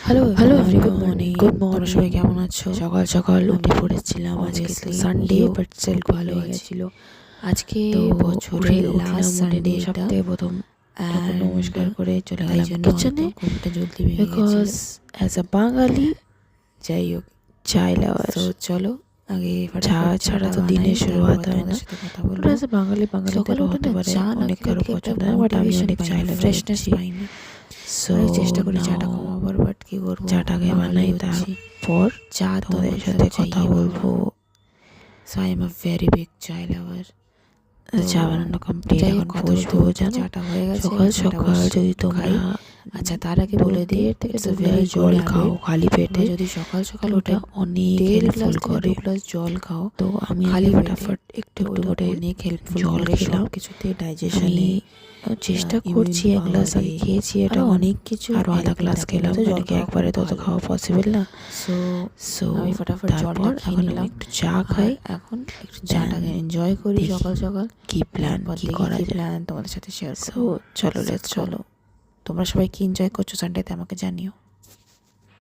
Hello hello everyone, everyone, good তোমরা morning. সবাই কেমন আছো? সকাল সকাল উঠে পড়েছিলাম। আজকে Obviously, সানডে, you বাট খুব সেলফ ভালো হয়ে আছে। গেছিল। আজকে তো বছরের উঠলাম, লাস্ট উঠে সানডে নিয়ে এটা, সপ্তাহে প্রথম ঠাকুর and নমস্কার করে চলে তাই গেলাম জন্য কিচেনে, হয়তো ঘুমটা জলদি ভেঙে বিকজ গেছিল। অ্যাজ আ বাঙালি যাই হোক, চাই লাভার, তো চলো আগে চা ফাটাফাট ছাড়া চাটা তো বানাই, দিনের শুরুয়াত তারপর হয় না। তোমাদের সাথে কথা বাট বলবো। অ্যাজ এ বাঙালি, সকালে বাঙালিদেরও উঠে হতে না পারে চা না অনেক খেলে কারো ঠিক একটা পছন্দ হয়, বাট আমি মোটিভেশন অনেক চাই পাইনি, লাভার ফ্রেশনেস হচ্ছি। পাইনি। সো অনেক চেষ্টা করি চাটা নাও কমাবার, বাট কি করবো, চাটাকে বাঙালি বানাই, হচ্ছি, তারপর চা তো তোমাদের মতলব সাথে কথা চাইয়ে বলবো। So I am a very big চাই লাভার। তো চা বানানো কমপ্লিট, যাই হোক, এখন কথা বলতে বসবো। বলতে জানো, চাটা হয়ে গেছে, সকাল চাটা সকাল যদি তোমরা খাই। আচ্ছা, তার আগে বলে দিই, 1.5 থেকে it's 2 a very glass good জল খাও হ্যাবিট। খালি পেটে, তোমরা যদি সকাল সকাল ওটা উঠে অনেক 1.5 গ্লাস হেল্পফুল থেকে করে। 2 গ্লাস জল খাও তো আমি খালি আগে পেটে, ফটাফট একটু তো একটু ওটা করে অনেক হেল্পফুল জল করে খেলাম। সব কিছুতে, আমি ডাইজেশনে, চেষ্টা ইমিউন করছি, 1 গ্লাস আগে পাওয়ারে, খেয়েছি, এটা আরও অনেক কিছু আরও আধা গ্লাস খেলাম, তো জল মানে কি খাওয়া একবারে খুব তত ভালো। খাওয়া পসিবল না। সো সো আমি ফটাফট জলটা তারপর খেয়ে এখন আমি নিলাম, একটু চা আর খাই। এখন একটু চাটাকে এনজয় করি দেখি সকাল সকাল। কি প্ল্যান, তারপর কি দেখি করা কি যায়। প্ল্যান তোমাদের সাথে শেয়ার সো করবো। চলো, লেটস গো। চলো, তোমরা সবাই কি এনজয় করছো সানডেতে আমাকে জানিও।